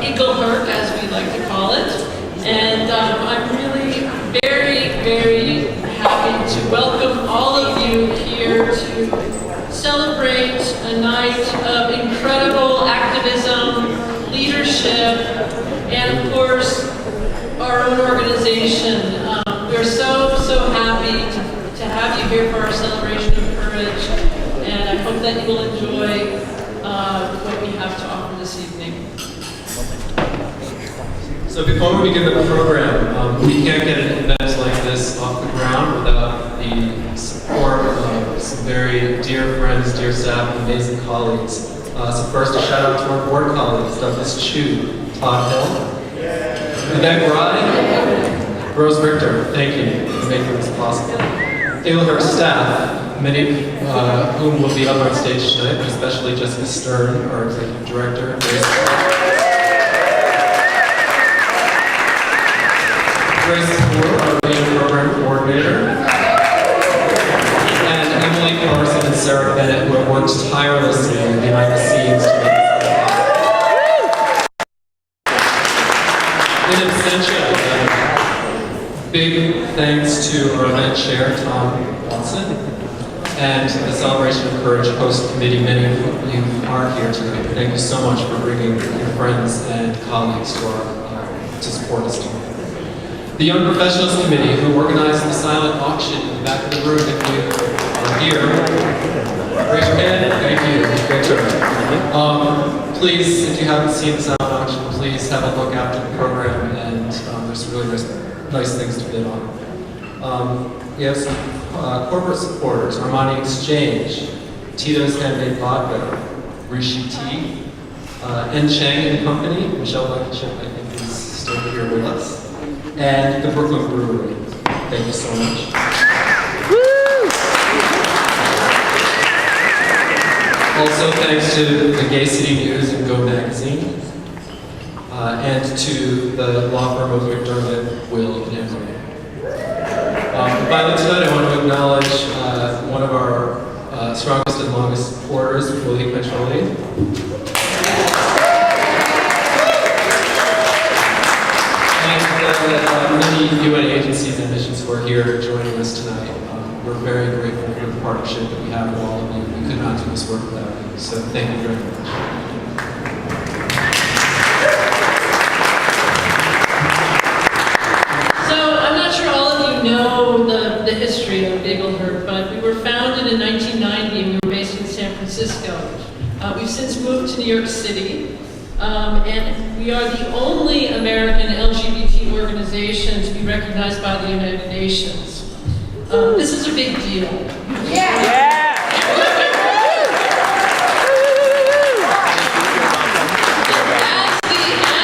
Eaglehurk, as we like to call it. And I'm really very, very happy to welcome all of you here to celebrate a night of incredible activism, leadership, and of course, our own organization. We're so happy to have you here for our celebration of courage, and I hope that you will enjoy what we have to offer this evening. So before we begin the program, we can't get an event like this off the ground without the support of some very dear friends, dear staff, and amazing colleagues. So first, a shout out to our board colleagues, Douglas Chu, Todd Hill, Vivek Rai, Rose Richter, thank you for making this possible. Eaglehurk staff, many of whom will be up on stage tonight, but especially Jessica Stern, our executive director, Grace Moore, our main program coordinator, and Emily Larson and Sarah Bennett, who have worked tirelessly behind the scenes to make this happen. In absentia, big thanks to our event chair, Tom Watson, and the Celebration of Courage host committee. Many of you are here tonight. Thank you so much for bringing your friends and colleagues to support us tonight. The Young Professionals Committee, who organized the silent auction in the back of the room, if you are here. Raise your hand. Thank you. Great job. Please, if you haven't seen the silent auction, please have a look after the program, and there's really nice things to bid on. We have some corporate supporters: Armani Exchange, Tito's Handmade Vodka, Rishi Tea, N. Chang and Company, Michelle Blankenship, I think, is still here with us, and the Brooklyn Brewery. Thank you so much. Also, thanks to the Gay City News and Go Magazine, and to the law firm of McDermott, Will, and Emily. Finally, tonight I want to acknowledge one of our strongest and longest supporters, Willie Petroli. And many UN agencies and missions who are here joining us tonight. We're very grateful for the partnership that we have with all of you. We could not do this work without you, so thank you very much. The history of Eaglehurk, but we were founded in 1990 and we were based in San Francisco. We've since moved to New York City, and we are the only American LGBT organization to be recognized by the United Nations. This is a big deal. Yeah.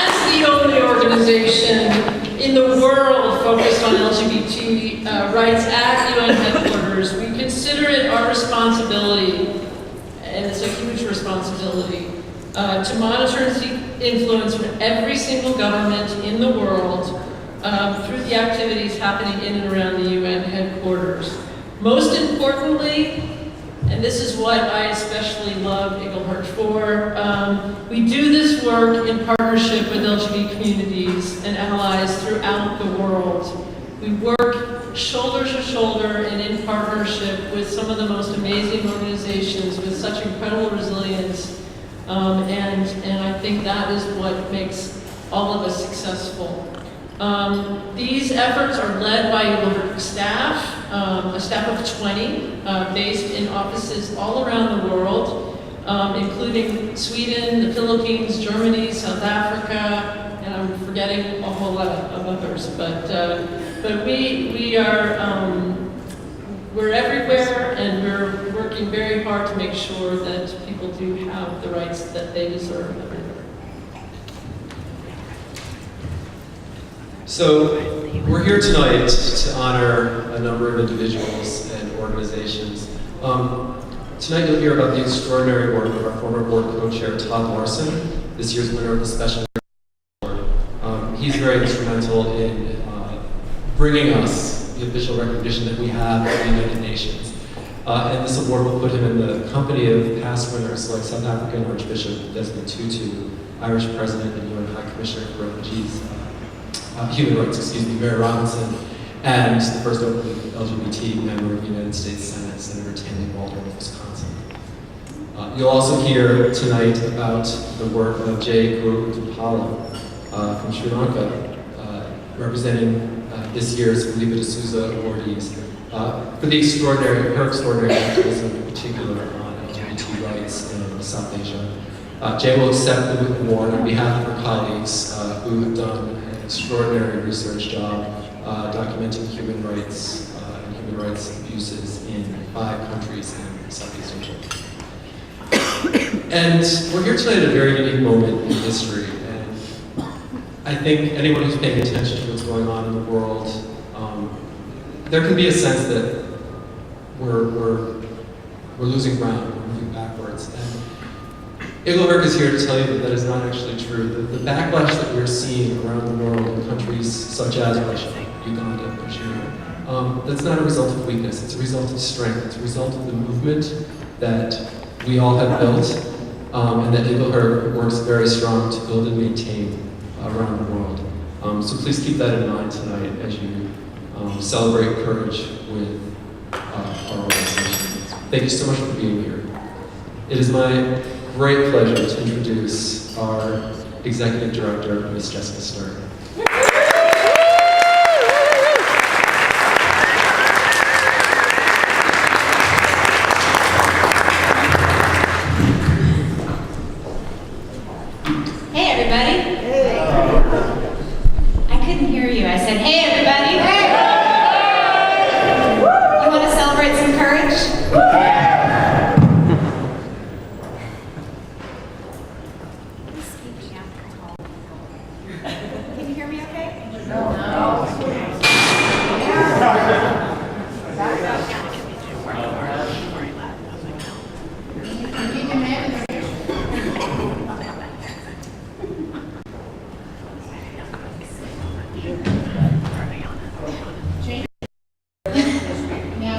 As the only organization in the world focused on LGBT rights at UN headquarters, we consider it our responsibility, and it's a huge responsibility, to monitor and seek influence from every single government in the world through the activities happening in and around the UN headquarters. Most importantly, and this is what I especially love Eaglehurk for, we do this work in partnership with LGBT communities and allies throughout the world. We work shoulder to shoulder and in partnership with some of the most amazing organizations with such incredible resilience, and I think that is what makes all of us successful. These efforts are led by Eaglehurk staff, a staff of 20, based in offices all around the world, including Sweden, the Philippines, Germany, South Africa, and I'm forgetting a whole lot of others. But we are we're everywhere, and we're working very hard to make sure that people do have the rights that they deserve everywhere. So we're here tonight to honor a number of individuals and organizations. Tonight you'll hear about the extraordinary work of our former board co-chair, Todd Larson, this year's winner of the Special Award. He's very instrumental in bringing us the official recognition that we have at the United Nations. And this award will put him in the company of past winners like South African Archbishop Desmond Tutu, Irish President and UN High Commissioner for Refugees, Human Rights, Mary Robinson, and the first openly LGBT member of the United States Senate, Senator Tammy Walter of Wisconsin. You'll also hear tonight about the work of Jay Guru from Sri Lanka, representing this year's Felipa Souza awardees for her extraordinary activism, in particular on LGBT rights in South Asia. Jay will accept the award on behalf of her colleagues who have done an extraordinary research job documenting human rights and human rights abuses in 5 countries in Southeast Asia. And we're here tonight at a very unique moment in history. I think anyone who's paying attention to what's going on in the world, there can be a sense that we're losing ground, we're moving backwards. And Egelberg is here to tell you that that is not actually true. The backlash that we're seeing around the world in countries such as Russia, Uganda, Nigeria, that's not a result of weakness, it's a result of strength, it's a result of the movement that we all have built, and that Egelberg works very strong to build and maintain around the world. So please keep that in mind tonight as you celebrate courage with our organization. Thank you so much for being here. It is my great pleasure to introduce our Executive Director, Ms. Jessica Stern. Hey everybody. Hey. I couldn't hear you. I said, hey everybody. Hey. You want to celebrate some courage? Can you hear me okay? No.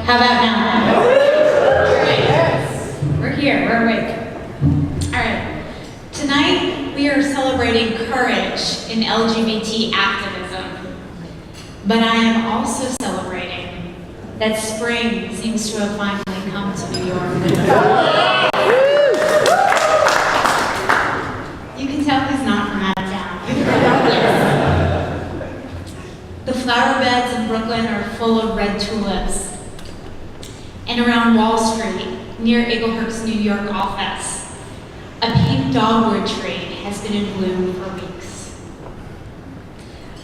How about now? We're here, we're awake. All right. Tonight, we are celebrating courage in LGBT activism. But I am also celebrating that spring seems to have finally come to New York. You can tell he's not from out of town. Yes. The flower beds in Brooklyn are full of red tulips. And around Wall Street, near Egelberg's New York office, a pink dogwood tree has been in bloom for weeks.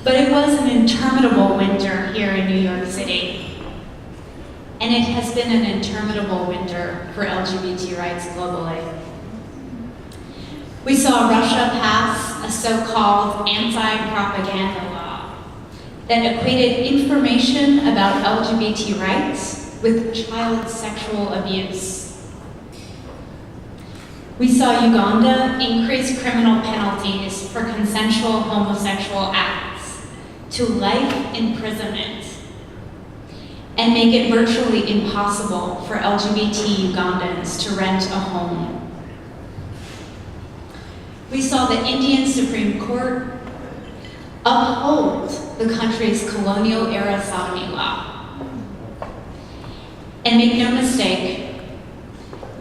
But it was an interminable winter here in New York City. And it has been an interminable winter for LGBT rights globally. We saw Russia pass a so-called anti-propaganda law that equated information about LGBT rights with child sexual abuse. We saw Uganda increase criminal penalties for consensual homosexual acts to life imprisonment and make it virtually impossible for LGBT Ugandans to rent a home. We saw the Indian Supreme Court uphold the country's colonial-era sodomy law. And make no mistake,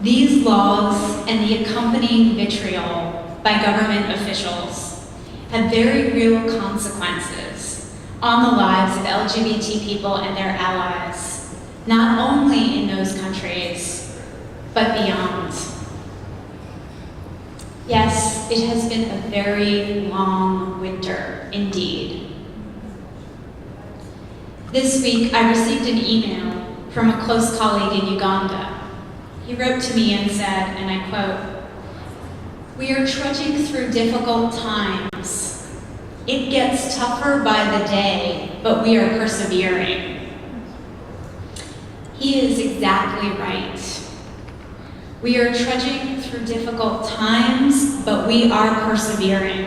these laws and the accompanying vitriol by government officials have very real consequences on the lives of LGBT people and their allies, not only in those countries, but beyond. Yes, it has been a very long winter indeed. This week, I received an email from a close colleague in Uganda. He wrote to me and said, and I quote, "We are trudging through difficult times. It gets tougher by the day, but we are persevering." He is exactly right. We are trudging through difficult times, but we are persevering.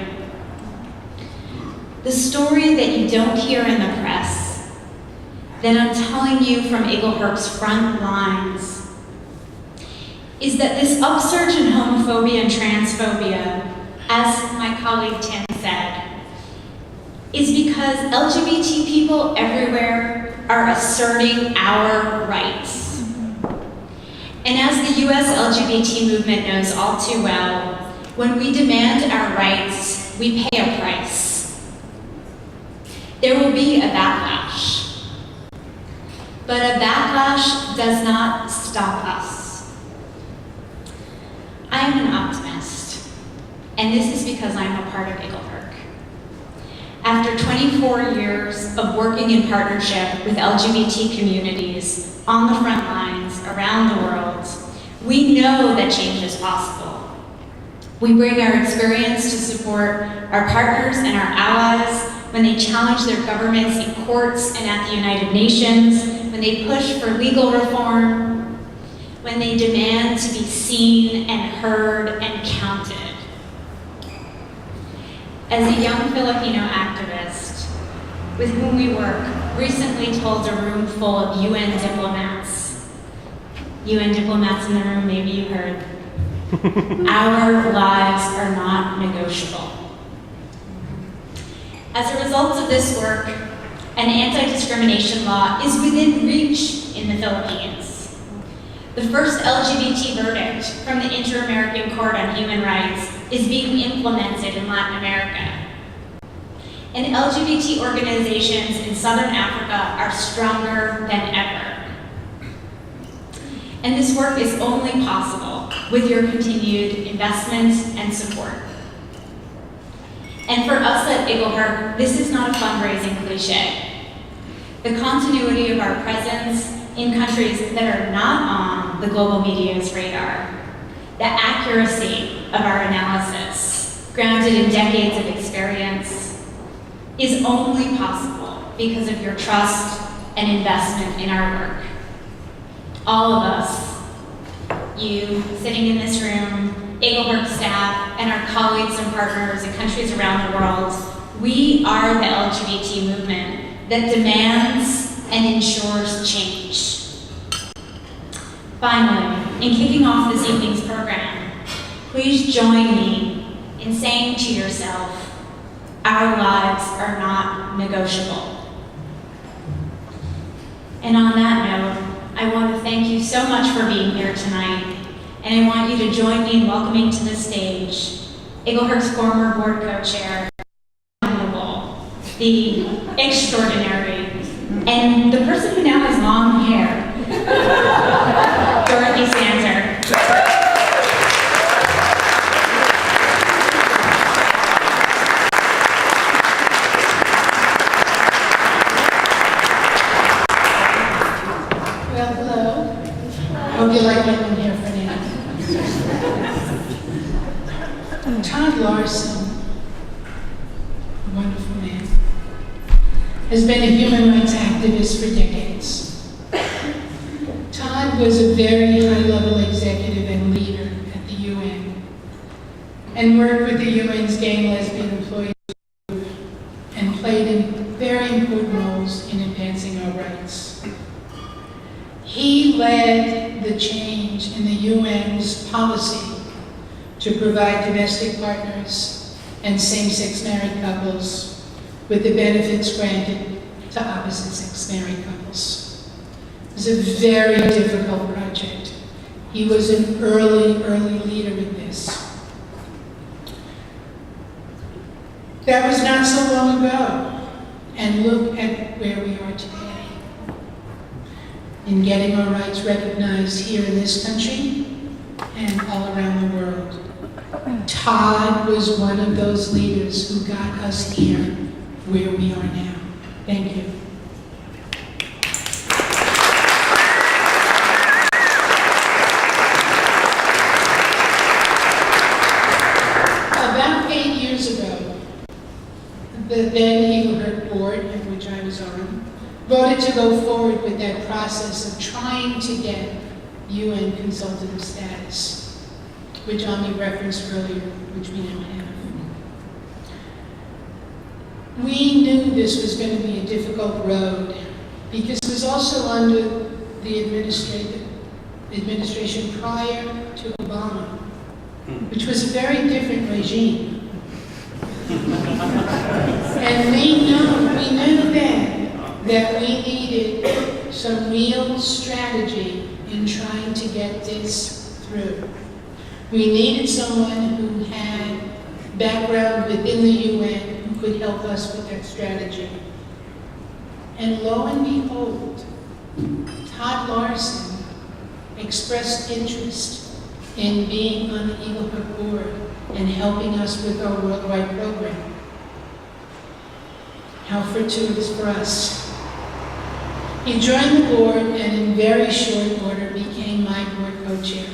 The story that you don't hear in the press, that I'm telling you from Egelberg's front lines, is that this upsurge in homophobia and transphobia as my colleague Tim said, is because LGBT people everywhere are asserting our rights. And as the US LGBT movement knows all too well, when we demand our rights, we pay a price. There will be a backlash. But a backlash does not stop us. I am an optimist, and this is because I'm a part of Eaglehurk. After 24 years of working in partnership with LGBT communities on the front lines around the world, we know that change is possible. We bring our experience to support our partners and our allies when they challenge their governments in courts and at the United Nations, when they push for legal reform, when they demand to be seen and heard and counted. As a young Filipino activist with whom we work recently told a room full of UN diplomats in the room, maybe you heard, our lives are not negotiable. As a result of this work, an anti-discrimination law is within reach in the Philippines. The first LGBT verdict from the Inter-American Court on Human Rights is being implemented in Latin America. And LGBT organizations in Southern Africa are stronger than ever. And this work is only possible with your continued investment and support. And for us at Eaglehurk, this is not a fundraising cliche. The continuity of our presence in countries that are not on the global media's radar, the accuracy of our analysis, grounded in decades of experience, is only possible because of your trust and investment in our work. All of us, you sitting in this room, Eaglehurk staff, and our colleagues and partners in countries around the world, we are the LGBT movement that demands and ensures change. Finally, in kicking off this evening's program, please join me in saying to yourself, our lives are not negotiable. And on that note, I want to thank you so much for being here tonight, and I want you to join me in welcoming to the stage Eaglehurk's former board co-chair, the extraordinary, and the person who now has long hair, Dorothy Santer. Well, hello. I hope you like my new hair for now. Todd Larson, a wonderful man, has been a human rights activist for decades. Todd was a very high-level executive and leader at the UN and worked with the UN's gay and lesbian employees group and played very important roles in advancing our rights. He led the change in the UN's policy to provide domestic partners and same-sex married couples with the benefits granted to opposite-sex married couples. It was a very difficult project. He was an early leader in this. That was not so long ago, and look at where we are today. In getting our rights recognized here in this country and all around the world. Todd was one of those leaders who got us here where we are now. Thank you. About 8 years ago, the then Eaglehurk board, of which I was on, voted to go forward with that process of trying to get UN consultative status, which Ami referenced earlier, which we now have. We knew this was going to be a difficult road because it was also under the administration prior to Obama, which was a very different regime. And we knew then that we needed some real strategy in trying to get this through. We needed someone who had background within the UN who could help us with that strategy. And lo and behold, Todd Larson expressed interest in being on the Eagle Hook board and helping us with our worldwide program. How fortuitous for us. He joined the board and in very short order became my board co-chair.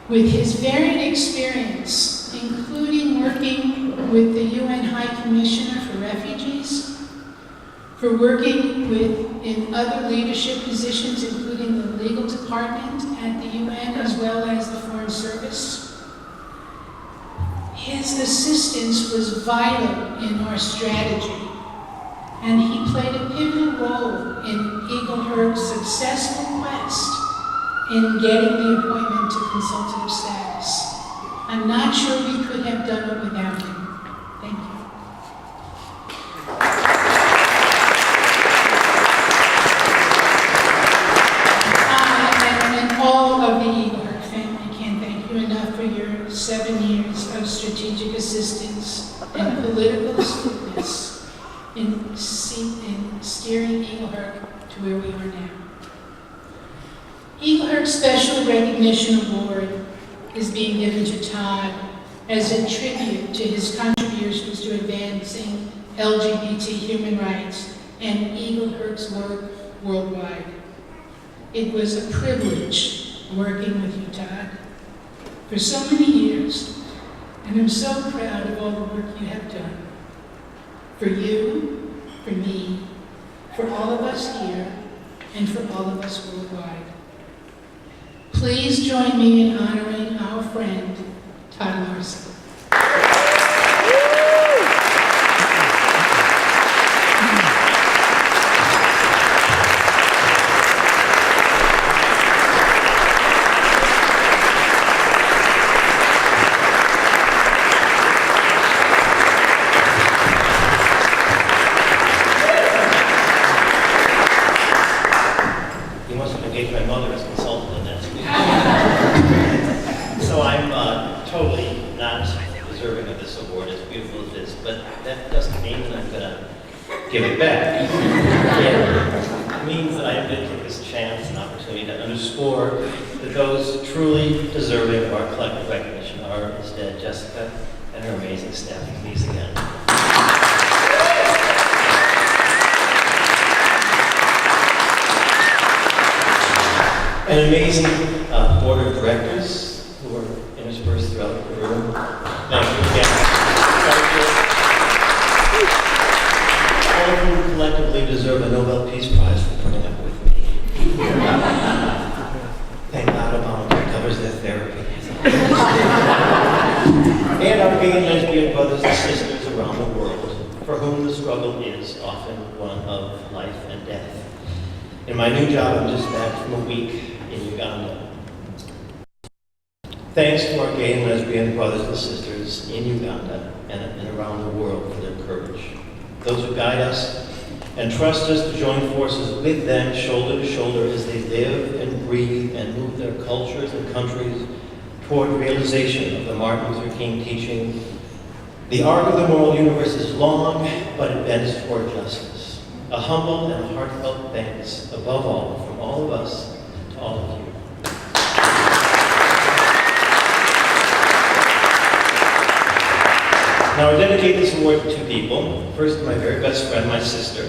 With his varied experience, including working with the UN High Commissioner for Refugees, for working in other leadership positions, including the legal department at the UN as well as the Foreign Service, his assistance was vital in our strategy, and he played a pivotal role in Eagle Herc's successful quest in getting the appointment to consultative status. I'm not sure we could have done it without him. Thank you. And all of the Eagle Herc family can't thank you enough for your 7 years of strategic assistance and political astuteness in steering Eagle Herc to where we are now. Eagle Herc's Special Recognition Award is being given to Todd as a tribute to his contributions to advancing LGBT human rights and Eagle Herc's work worldwide. It was a privilege working with you, Todd, for so many years, and I'm so proud of all the work you have done. For you, for me, for all of us here, and for all of us worldwide. Please join me in honoring our friend, Todd Larson. You must have engaged my mother as consultant in that. So I'm totally not deserving of this award, as beautiful as it is, but that doesn't mean that I'm going to give it back. It means that I am going to take this chance and opportunity to underscore that those truly deserving of our collective recognition are instead Jessica and her amazing staff. Please again. An amazing board of directors who are interspersed throughout the room. Thank you again. All of whom collectively deserve a Nobel Peace Prize for putting up with me. Thank God Obamacare covers their therapy. And our gay and lesbian brothers and sisters around the world, for whom the struggle is often one of life and death. In my new job, I'm just back from a week in Uganda. Thanks to our gay and lesbian brothers and sisters in Uganda and around the world for their courage. Those who guide us and trust us to join forces with them shoulder to shoulder as they live and breathe and move their cultures and countries toward realization of the Martin Luther King teaching. The arc of the moral universe is long, but it bends toward justice. A humble and heartfelt thanks, above all, from all of us to all of you. Now, I dedicate this award to two people. First, to my very best friend, my sister.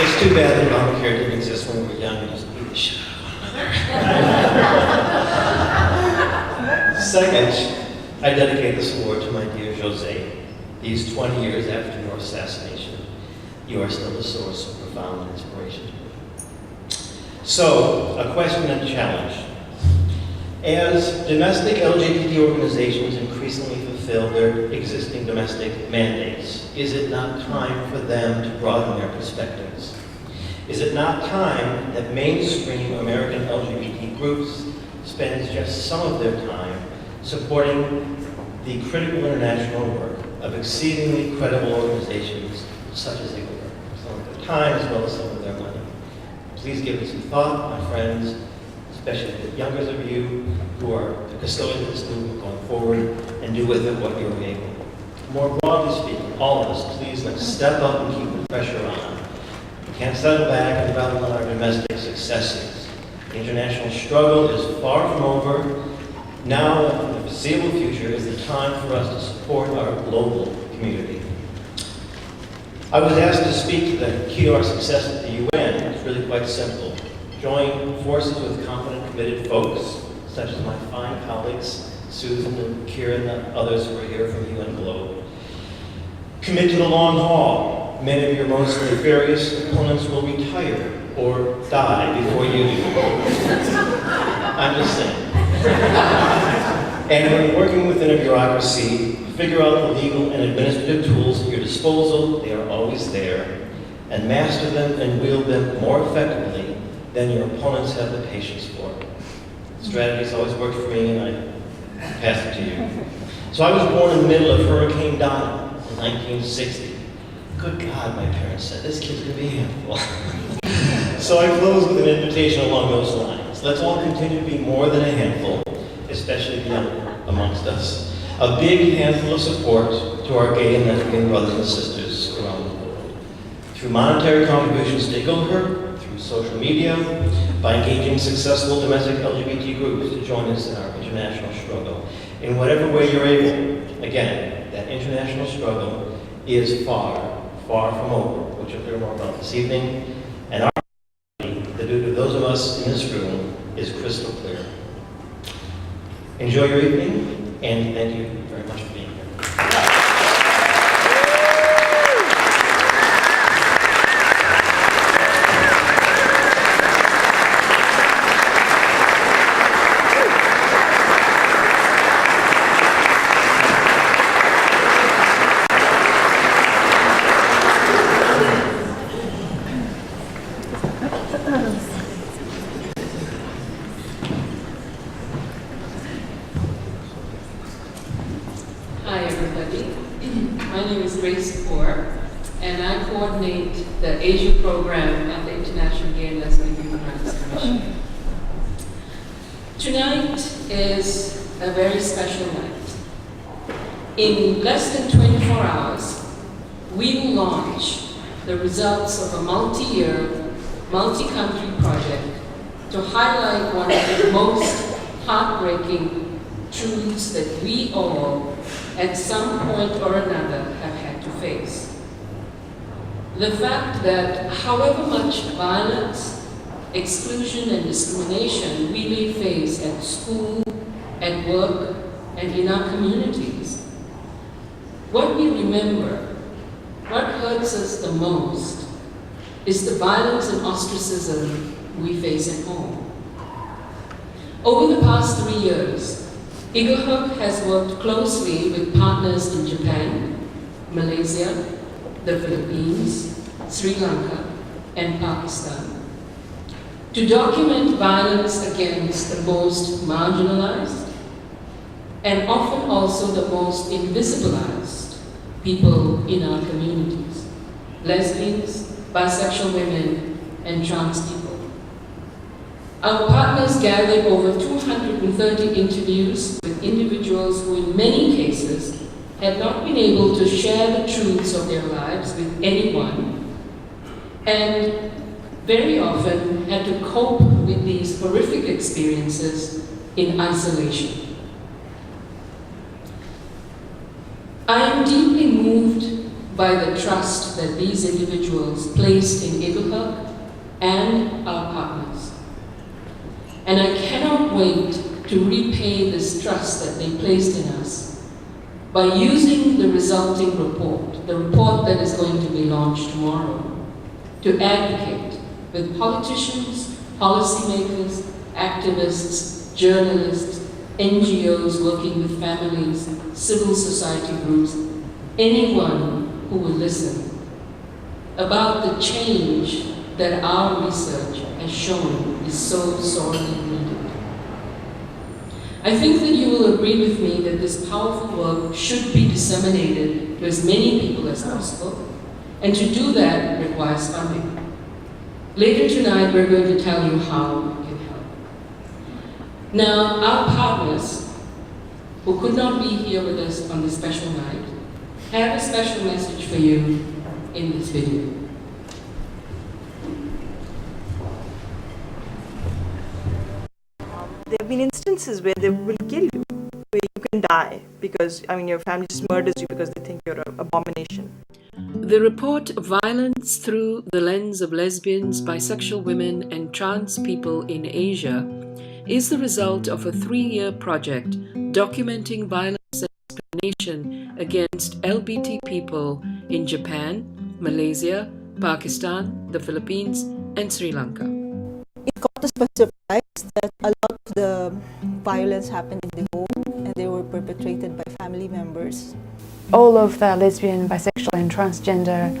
It's too bad that Obamacare didn't exist when we were young and just beat the shit out of one another. Second, I dedicate this award to my dear Jose. These 20 years after your assassination, you are still a source of profound inspiration to me. So, a question and a challenge. As domestic LGBT organizations increasingly fulfill their existing domestic mandates, is it not time for them to broaden their perspectives? Is it not time that mainstream American LGBT groups spends just some of their time supporting the critical international work of exceedingly credible organizations such as Eagleburg. Some of their time as well as some of their money. Please give it some thought, my friends, especially the youngest of you who are the custodians of this movement going forward, and do with it what you're able. More broadly speaking, all of us, please let's step up and keep the pressure on. We can't settle back and revel in our domestic successes. The international struggle is far from over. Now, in the foreseeable future, is the time for us to support our global community. I was asked to speak to the key to our success at the UN. It's really quite simple. Join forces with competent, committed folks, such as my fine colleagues, Susan and Kieran and others who are here from the UN Globe. Commit to the long haul. Many of your most nefarious opponents will retire or die before you do. I'm just saying. And when working within a bureaucracy, figure out the legal and administrative tools at your disposal. They are always there. And master them and wield them more effectively than your opponents have the patience for. Strategy's always worked for me, and I pass it to you. So I was born in the middle of Hurricane Donna in 1960. Good God, my parents said, this kid's gonna be a handful. So I close with an invitation along those lines. Let's all continue to be more than a handful, especially the young amongst us. A big handful of support to our gay and lesbian brothers and sisters around the world. Through monetary contributions to Eagleburg, through social media, by engaging successful domestic LGBT groups to join us in our international struggle. In whatever way you're able, again, that international struggle is far, far from over, which you'll hear more about this evening. And our duty, the duty of those of us in this room, is crystal clear. Enjoy your evening, and thank you very much for being here. Hi everybody, my name is and I coordinate the Asia program at the International Gay and Lesbian Human Rights Commission. Tonight is a very special night. In less than 24 hours, we will launch the results of a multi-year, multi-country project to highlight one of the most heartbreaking truths that we all, at some point or another, have had to face. The fact that however much violence, exclusion, and discrimination we may face at school, at work, and in our communities, what we remember, what hurts us the most, is the violence and ostracism we face at home. Over the past 3 years, Eagleburg has worked closely with partners in Japan, Malaysia, the Philippines, Sri Lanka, and Pakistan to document violence against the most marginalized and often also the most invisibilized people in our communities: lesbians, bisexual women, and trans people. Our partners gathered over 230 interviews with individuals who in many cases had not been able to share the truths of their lives with anyone, and very often had to cope with these horrific experiences in isolation. I am deeply moved by the trust that these individuals placed in Eagleburg and our partners. And I cannot wait to repay this trust that they placed in us by using the resulting report, the report that is going to be launched tomorrow, to advocate with politicians, policymakers, activists, journalists, NGOs working with families, civil society groups, anyone who will listen, about the change that our research has shown is so sorely needed. I think that you will agree with me that this powerful work should be disseminated to as many people as possible, and to do that requires funding. Later tonight, we're going to tell you how we can help. Now, our partners, who could not be here with us on this special night, have a special message for you in this video. There have been instances where they will kill you, where you can die because, your family just murders you because they think you're an abomination. The report Violence Through the Lens of Lesbians, Bisexual Women and Trans People in Asia is the result of a 3-year project documenting violence and discrimination against LGBT people in Japan, Malaysia, Pakistan, the Philippines and Sri Lanka. It caught us by surprise that a lot of the violence happened in the home and they were perpetrated by family members. All of the lesbian, bisexual and transgender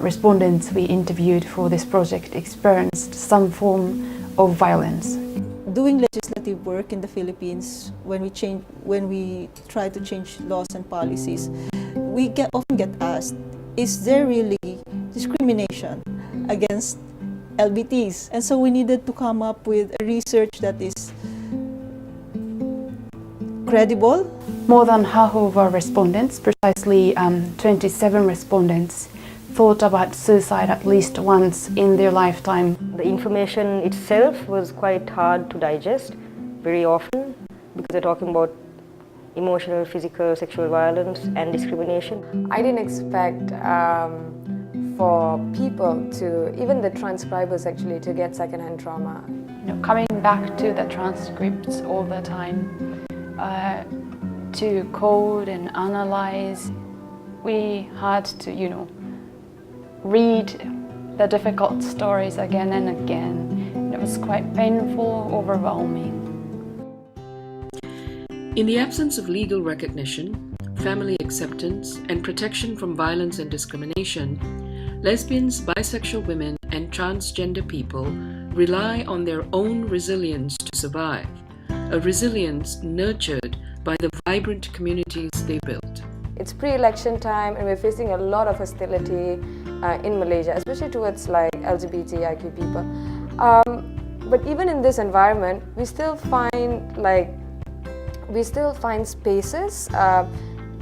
respondents we interviewed for this project experienced some form of violence. Doing legislative work in the Philippines, when we try to change laws and policies, we often get asked, is there really discrimination against LBTs? And so we needed to come up with a research that is credible. More than half of our respondents, precisely 27 respondents, thought about suicide at least once in their lifetime. The information itself was quite hard to digest very often because they're talking about emotional, physical, sexual violence and discrimination. I didn't expect for people to, even the transcribers actually, to get secondhand trauma. Coming back to the transcripts all the time, to code and analyze, we had to, read the difficult stories again and again. It was quite painful, overwhelming. In the absence of legal recognition, family acceptance, and protection from violence and discrimination, lesbians, bisexual women, and transgender people rely on their own resilience to survive, a resilience nurtured by the vibrant communities they built. It's pre-election time and we're facing a lot of hostility in Malaysia, especially towards LGBTIQ people. But even in this environment, we still find spaces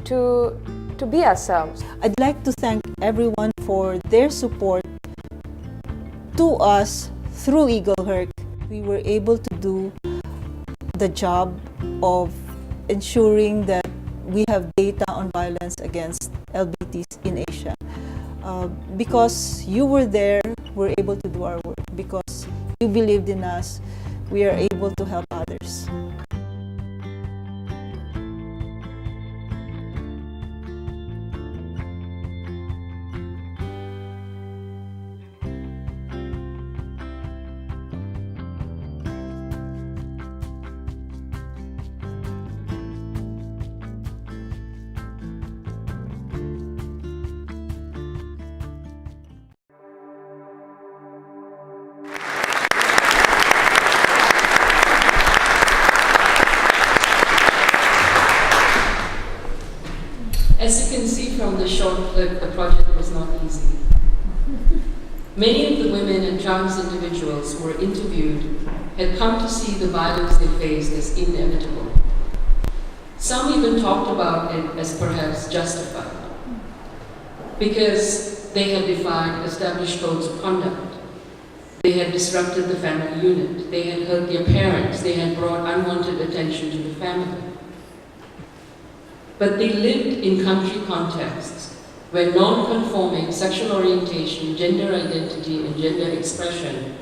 to be ourselves. I'd like to thank everyone for their support to us through Eaglehawk. We were able to do the job of ensuring that we have data on violence against LGBTs in Asia. Because you were there, we're able to do our work. Because you believed in us, we are able to help others. As you can see from the short clip, the project was not easy. Many of the women and trans individuals who were interviewed had come to see the violence they faced as inevitable. Some even talked about it as perhaps justified, because they had defied established codes of conduct. They had disrupted the family unit. They had hurt their parents. They had brought unwanted attention to the family. But they lived in country contexts where non-conforming sexual orientation, gender identity, and gender expression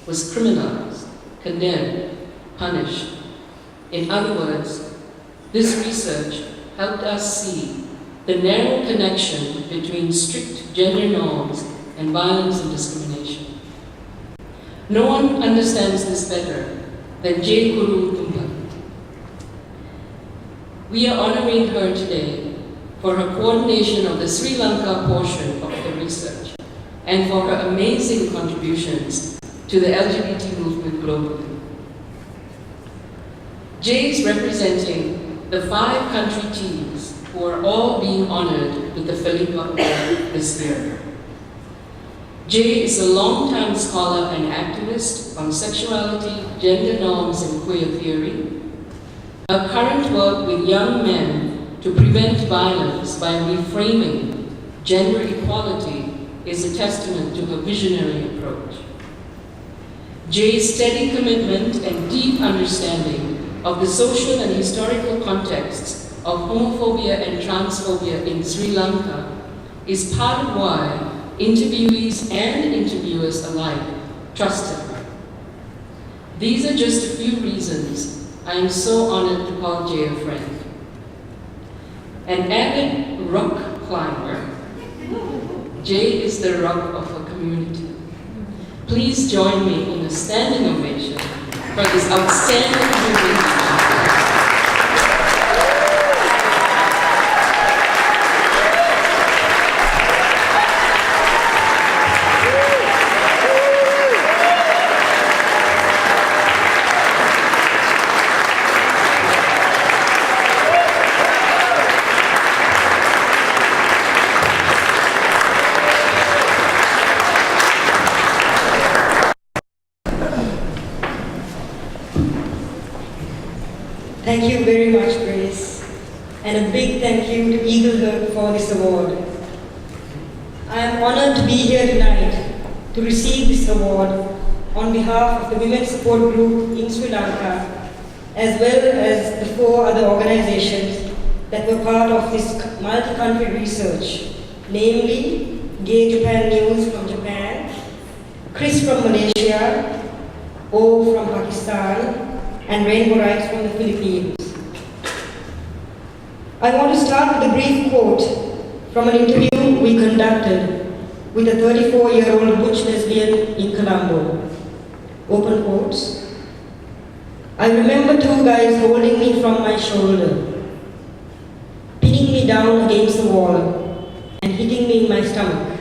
was criminalized, condemned, punished. In other words, this research helped us see the narrow connection between strict gender norms and violence and discrimination. No one understands this better than J. Guru Tumba. We are honoring her today for her coordination of the Sri Lanka portion of the research and for her amazing contributions to the LGBT movement globally. Jay is representing the 5 country teams who are all being honored with the Felipa Award this year. Jay is a longtime scholar and activist on sexuality, gender norms, and queer theory. Her current work with young men to prevent violence by reframing gender equality is a testament to her visionary approach. Jay's steady commitment and deep understanding of the social and historical contexts of homophobia and transphobia in Sri Lanka is part of why interviewees and interviewers alike trusted her. These are just a few reasons I am so honored to call Jay a friend. An avid rock climber, Jay is the rock of her community. Please join me in a standing ovation for this outstanding community. Thank you very much, KRYSS, and a big thank you to Eagle for this award. I am honored to be here tonight to receive this award on behalf of the Women's Support Group in Sri Lanka, as well as the 4 other organizations that were part of this multi-country research, namely Gay Japan News from Japan, KRYSS from Malaysia, O from Pakistan, and Rainbow Rights from the Philippines. I want to start with a brief quote from an interview we conducted with a 34-year-old butch lesbian in Colombo. Open quotes. I remember 2 guys holding me from my shoulder, pinning me down against the wall and hitting me in my stomach.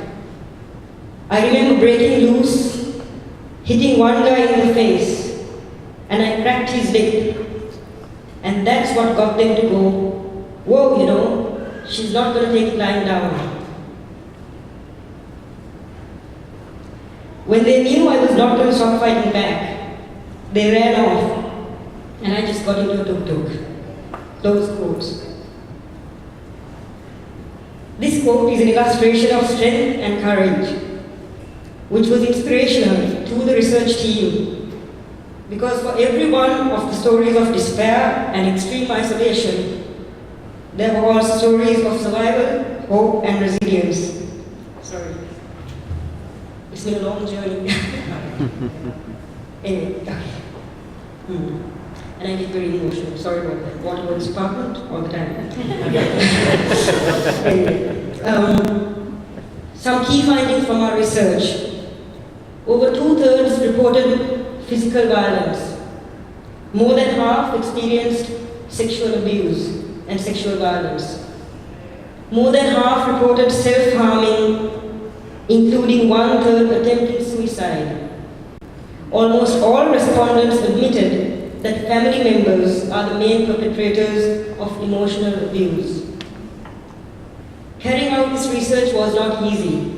I remember breaking loose, hitting one guy in the face, and I cracked his leg. And that's what got them to go, whoa, you know, she's not going to take it lying down. When they knew I was not going to stop fighting back, they ran off, and I just got into a tuk-tuk. Those quotes. This quote is an illustration of strength and courage, which was inspirational to the research team. Because for every one of the stories of despair and extreme isolation, there were also stories of survival, hope, and resilience. Sorry. It's been a long journey. Anyway, okay. And I get very emotional. Sorry about that. Waterworks department all the time. Anyway, some key findings from our research. Over 2/3 reported physical violence. More than half experienced sexual abuse and sexual violence. More than half reported self-harming, including 1/3 attempted suicide. Almost all respondents admitted that family members are the main perpetrators of emotional abuse. Carrying out this research was not easy.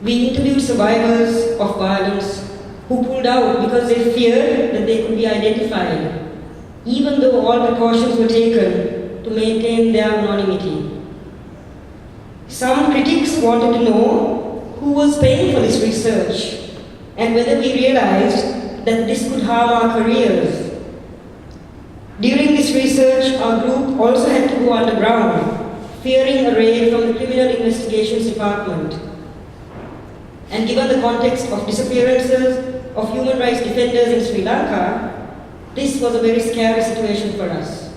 We interviewed survivors of violence who pulled out because they feared that they could be identified, even though all precautions were taken to maintain their anonymity. Some critics wanted to know who was paying for this research and whether we realized that this could harm our careers. During this research, our group also had to go underground, fearing a raid from the Criminal Investigations Department. And given the context of disappearances of human rights defenders in Sri Lanka, this was a very scary situation for us.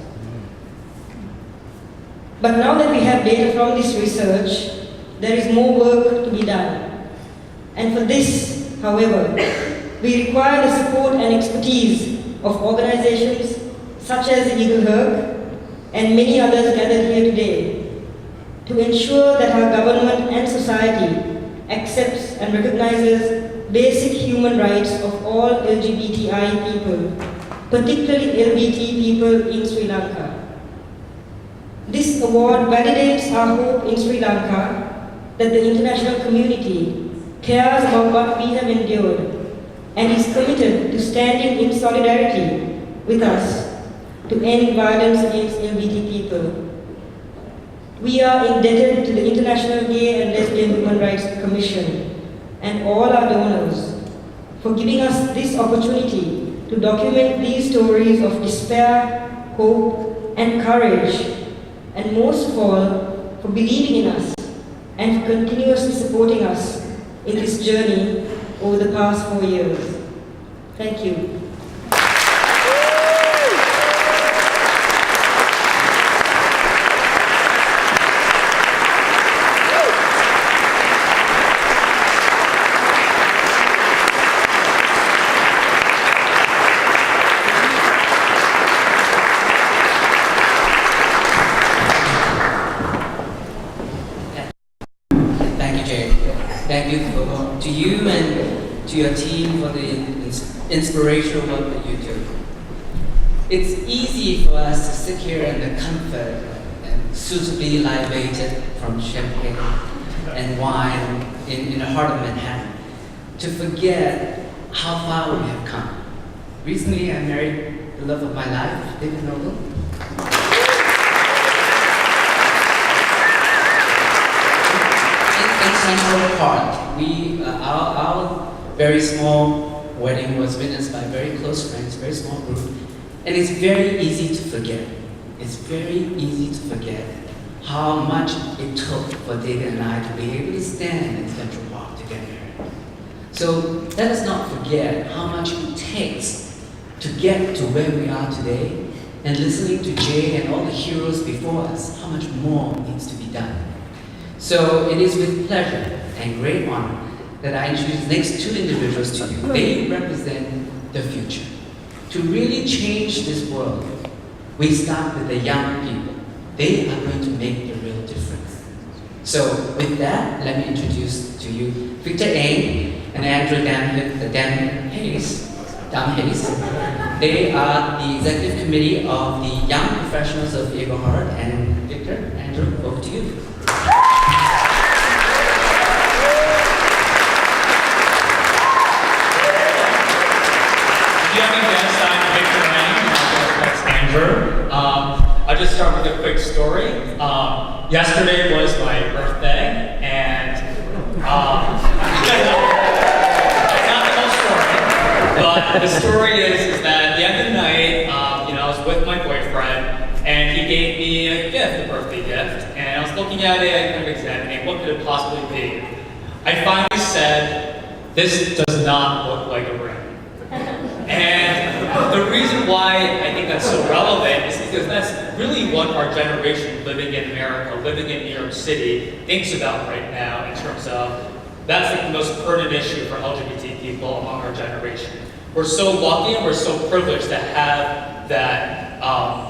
But now that we have data from this research, there is more work to be done. And for this, however, we require the support and expertise of organizations such as Eagle and many others gathered here today to ensure that our government and society accepts and recognizes basic human rights of all LGBTI people, particularly LGBT people in Sri Lanka. This award validates our hope in Sri Lanka that the international community cares about what we have endured and is committed to standing in solidarity with us to end violence against LGBT people. We are indebted to the International Gay and Lesbian Human Rights Commission and all our donors for giving us this opportunity to document these stories of despair, hope, and courage, and most of all, for believing in us and for continuously supporting us in this journey over the past 4 years. Thank you. Thank you to you and to your team for the inspirational work that you do. It's easy for us to sit here in the comfort and suitably libated from champagne and wine in the heart of Manhattan to forget how far we have come. Recently, I married the love of my life, David Noble. In Central Park, our very small wedding was witnessed by very close friends, very small group, and it's very easy to forget. It's very easy to forget how much it took for David and I to be able to stand in Central Park to get married. So let us not forget how much it takes to get to where we are today, and listening to Jay and all the heroes before us, how much more needs to be done. So it is with pleasure and great honor that I introduce the next two individuals to you. They represent the future. To really change this world, we start with the young people. They are going to make the real difference. So with that, let me introduce to you Victor Ng and Andrew Dan Hayes. They are the executive committee of the Young Professionals of Eagle Heart. And Victor, Andrew, over to you. I'll just start with a quick story. Yesterday was my birthday, and it's not the whole story, but the story is that at the end of the night, I was with my boyfriend, and he gave me a gift, a birthday gift, and I was looking at it, kind of examining what could it possibly be. I finally said, "This does not look like a ring." And the reason why I think that's so relevant is because that's really what our generation living in America, living in New York City, thinks about right now in terms of that's the most pertinent issue for LGBT people among our generation. We're so lucky and we're so privileged to have that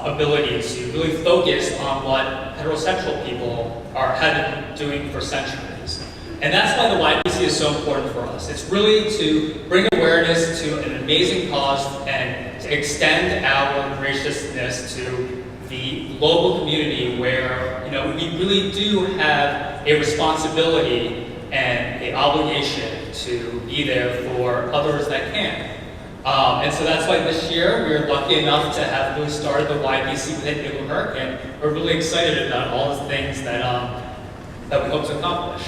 ability to really focus on what heterosexual people have been doing for centuries. And that's why the YPC is so important for us. It's really to bring awareness to an amazing cause and to extend our graciousness to the global community where, we really do have a responsibility and an obligation to be there for others that can. And so that's why this year we're lucky enough to have really started the YPC within Eagle Herc, and we're really excited about all the things that we hope to accomplish.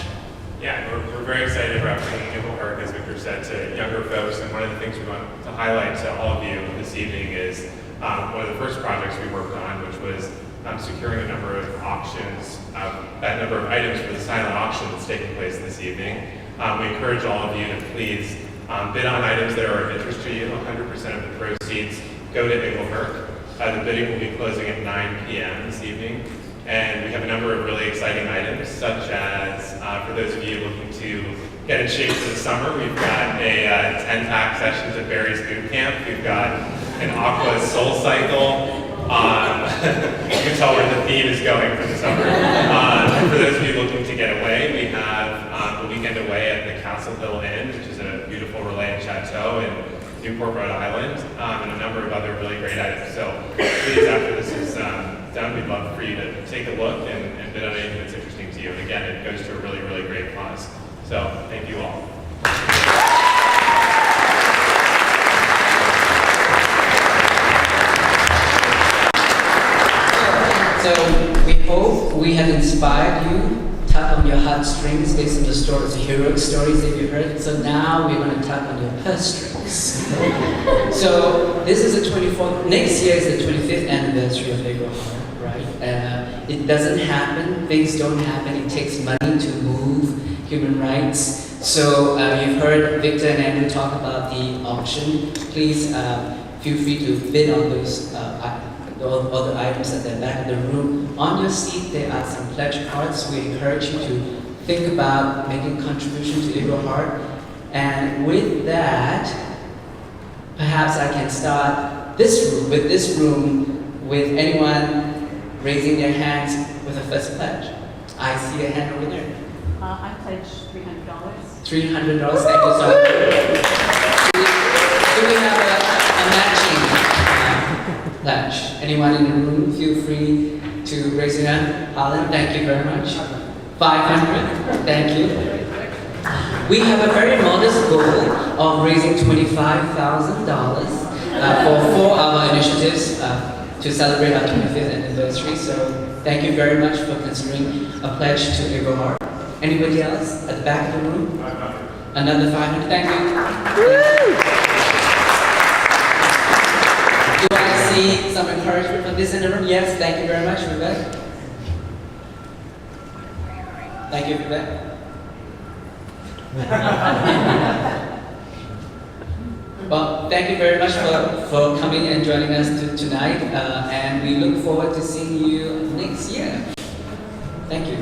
Yeah, we're very excited about bringing Eagle Herc, as Victor said, to younger folks. And one of the things we want to highlight to all of you this evening is one of the first projects we worked on, which was securing a number of auctions, a number of items for the silent auction that's taking place this evening. We encourage all of you to please bid on items that are of interest to you. 100% of the proceeds go to Eagle Herc. The bidding will be closing at 9 p.m. this evening. And we have a number of really exciting items, such as, for those of you looking to get in shape for the summer, we've got a 10-pack sessions at Barry's Boot Camp. We've got an Aqua Soul Cycle. You can tell where the theme is going for the summer. For those of you looking to get away, we have the weekend away at the Castle Hill Inn, which is a beautiful Relayan chateau in Newport, Rhode Island, and a number of other really great items. So please, after this is done, we'd love for you to take a look and bid on anything that's interesting to you. And again, it goes to a really, really great cause. So thank you all. So we hope we have inspired you, tap on your heartstrings based on the stories, the heroic stories that you heard. So now we're going to tap on your purse strings. So this is the 24th, next year is the 25th anniversary of Eagle Heart, right? It doesn't happen, things don't happen, it takes money to move human rights. So you've heard Victor and Andrew talk about the auction. Please feel free to bid on those all the items at the back of the room. On your seat, there are some pledge cards. We encourage you to think about making a contribution to Eagle Heart. And with that, perhaps I can start this room with anyone raising their hands with a first pledge. I see a hand over there. I pledge $300. $300, thank you so much. Do we have a matching pledge? Anyone in the room, feel free to raise your hand. Alan, thank you very much. 500, thank you. We have a very modest goal of raising $25,000 for our initiatives to celebrate our 25th anniversary. So thank you very much for considering a pledge to Eagle Heart. Anybody else at the back of the room? Another 500, thank you. Do I see some encouragement from this in the room? Yes, thank you very much, Rebecca. Thank you, Rebecca. Well, thank you very much for coming and joining us tonight, and we look forward to seeing you next year. Thank you.